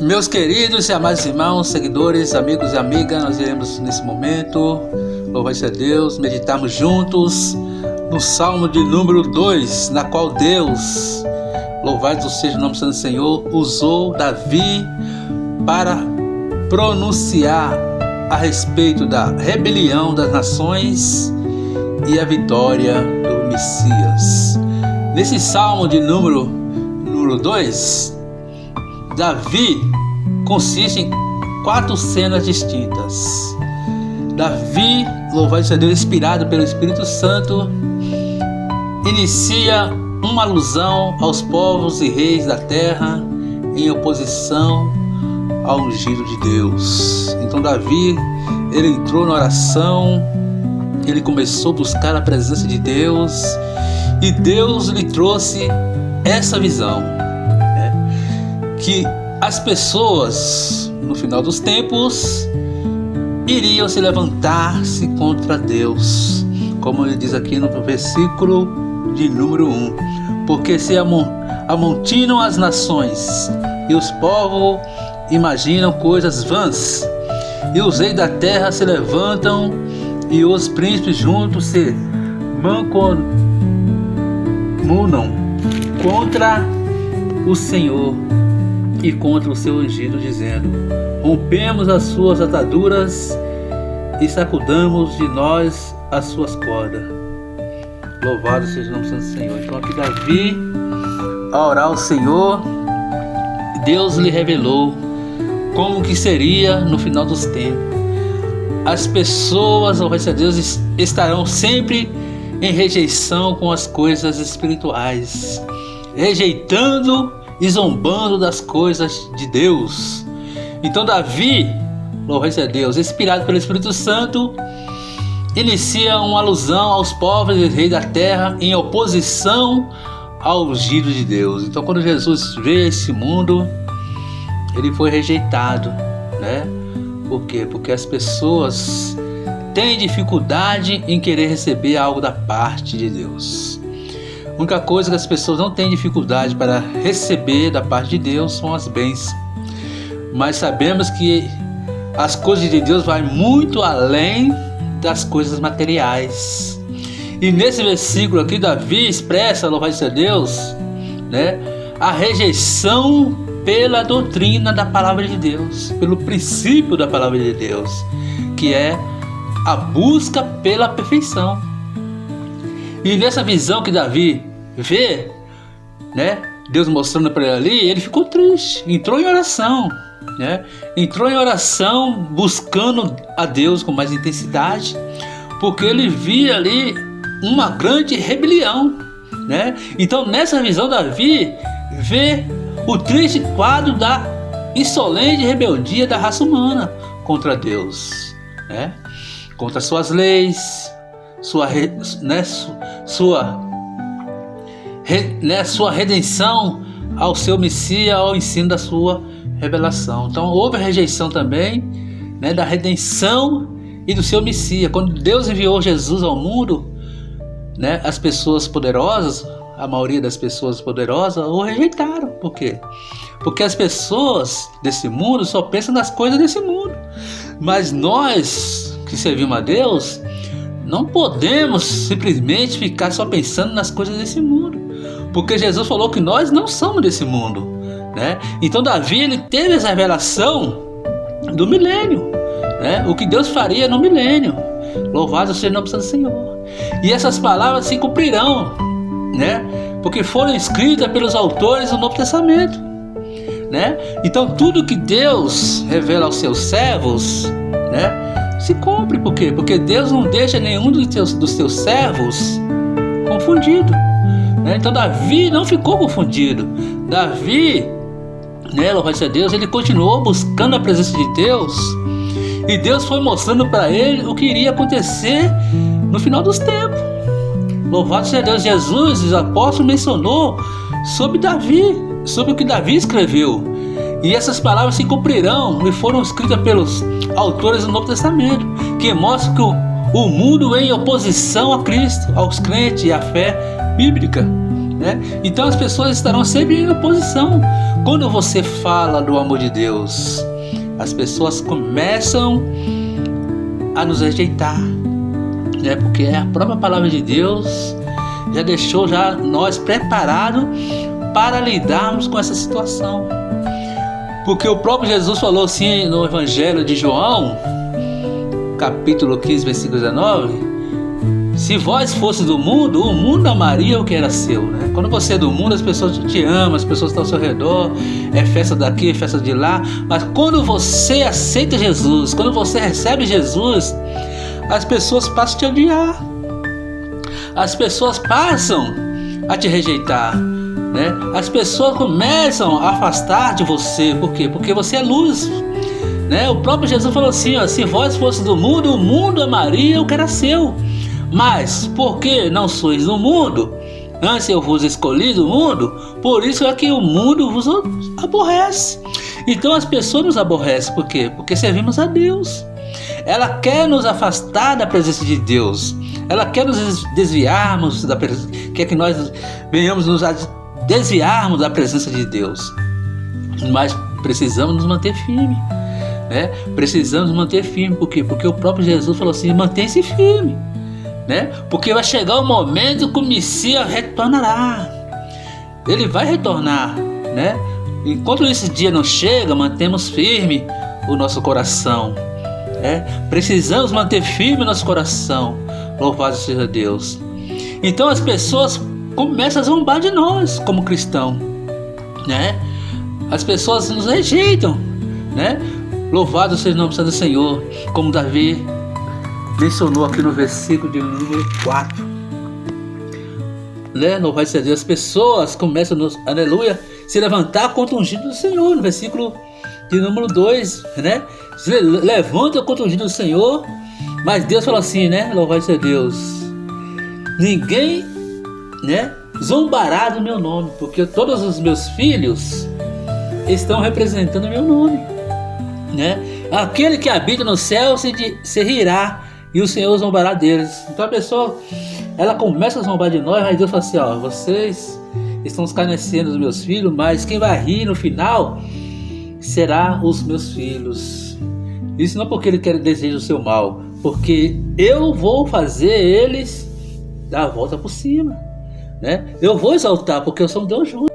Meus queridos e amados irmãos, seguidores, amigos e amigas, nós iremos nesse momento, louvado seja Deus, meditarmos juntos no Salmo de número 2, na qual Deus, louvado seja o nome do Senhor, usou Davi para pronunciar a respeito da rebelião das nações e a vitória do Messias. Nesse Salmo de número 2, Davi consiste em 4 cenas distintas. Davi, louvado seja Deus, inspirado pelo Espírito Santo, inicia uma alusão aos povos e reis da terra em oposição ao ungido de Deus. Então Davi, ele entrou na oração, ele começou a buscar a presença de Deus e Deus lhe trouxe essa visão, que as pessoas no final dos tempos iriam se levantar-se contra Deus, como ele diz aqui no versículo de número 1, porque se amontinam as nações e os povos imaginam coisas vãs, e os reis da terra se levantam e os príncipes juntos se mancomunam contra o Senhor e contra o seu ungido, dizendo: rompemos as suas ataduras e sacudamos de nós as suas cordas. Louvado seja o nome do Senhor. Então aqui Davi, ao orar ao Senhor, Deus lhe revelou como que seria no final dos tempos. As pessoas, louvado seja Deus, estarão sempre em rejeição com as coisas espirituais, rejeitando e zombando das coisas de Deus. Então Davi, louvado seja Deus, inspirado pelo Espírito Santo, inicia uma alusão aos povos e reis da terra em oposição ao ungido de Deus. Então quando Jesus veio a esse mundo, ele foi rejeitado, Por quê? Porque as pessoas têm dificuldade em querer receber algo da parte de Deus. A única coisa que as pessoas não têm dificuldade para receber da parte de Deus são as bênçãos. Mas sabemos que as coisas de Deus vão muito além das coisas materiais. E nesse versículo aqui, Davi expressa, louvado seja Deus, a rejeição pela doutrina da palavra de Deus, pelo princípio da palavra de Deus, que é a busca pela perfeição. E nessa visão que Davi vê, Deus mostrando para ele ali, ele ficou triste, entrou em oração, entrou em oração buscando a Deus com mais intensidade, porque ele via ali uma grande rebelião, Então nessa visão Davi vê o triste quadro da insolente rebeldia da raça humana contra Deus, contra suas leis, sua redenção ao seu Messias, ao ensino da sua revelação. Então houve a rejeição também, da redenção e do seu Messias. Quando Deus enviou Jesus ao mundo, as pessoas poderosas, a maioria das pessoas poderosas o rejeitaram. Por quê? Porque as pessoas desse mundo só pensam nas coisas desse mundo. Mas nós que servimos a Deus não podemos simplesmente ficar só pensando nas coisas desse mundo, porque Jesus falou que nós não somos desse mundo, Então Davi, ele teve essa revelação do milênio, o que Deus faria no milênio. Louvado seja o nome do Senhor. E essas palavras se cumprirão, porque foram escritas pelos autores do Novo Testamento, Então tudo que Deus revela aos seus servos, se cumpre. Por quê? Porque Deus não deixa nenhum dos seus servos confundido, Então Davi não ficou confundido. Davi, louvado seja Deus, ele continuou buscando a presença de Deus, e Deus foi mostrando para ele o que iria acontecer no final dos tempos. Louvado seja Deus. Jesus, os apóstolos, mencionou sobre Davi, sobre o que Davi escreveu, e essas palavras se cumprirão e foram escritas pelos autores do Novo Testamento, que mostram que o mundo é em oposição a Cristo, aos crentes e à fé bíblica, né? Então as pessoas estarão sempre em oposição. Quando você fala do amor de Deus, as pessoas começam a nos rejeitar, né? Porque a própria palavra de Deus já deixou nós preparados para lidarmos com essa situação. Porque o próprio Jesus falou assim no Evangelho de João, capítulo 15, versículo 19: se vós fosse do mundo, o mundo amaria o que era seu, né? Quando você é do mundo, as pessoas te amam, as pessoas estão ao seu redor, é festa daqui, é festa de lá. Mas quando você aceita Jesus, quando você recebe Jesus, as pessoas passam a te odiar, as pessoas passam a te rejeitar, né? As pessoas começam a afastar de você. Por quê? Porque você é luz, né? O próprio Jesus falou assim, ó: se vós fosse do mundo, o mundo amaria o que era seu. Mas porque não sois do mundo, antes eu vos escolhi do mundo, por isso é que o mundo vos aborrece. Então as pessoas nos aborrecem. Por quê? Porque servimos a Deus. Ela quer nos afastar da presença de Deus. Ela quer nos desviarmos da presença, quer que nós venhamos nos desviarmos da presença de Deus. Mas precisamos nos manter firmes, né? Precisamos nos manter firmes. Por quê? Porque o próprio Jesus falou assim: mantenha-se firme, né? Porque vai chegar o momento que o Messias retornará. Ele vai retornar, né? Enquanto esse dia não chega, mantemos firme o nosso coração, né? Precisamos manter firme o nosso coração. Louvado seja Deus. Então as pessoas começam a zombar de nós como cristãos, né? As pessoas nos rejeitam, né? Louvado seja o nome do Senhor, como Davi mencionou aqui no versículo de número 4, né? Louvado seja Deus. As pessoas começam, aleluia, se levantar contra o ungido do Senhor, no versículo de número 2, né? Se levanta contra o ungido do Senhor. Mas Deus falou assim, né? Louvado seja Deus: ninguém, né, zombará do meu nome, porque todos os meus filhos estão representando o meu nome, né? Aquele que habita no céu se rirá, e o Senhor zombará deles. Então a pessoa, ela começa a zombar de nós, mas Deus fala assim: ó, vocês estão escarnecendo os meus filhos, mas quem vai rir no final será os meus filhos. Isso não porque ele quer desejar o seu mal, porque eu vou fazer eles dar a volta por cima, né? Eu vou exaltar, porque eu sou um Deus justo.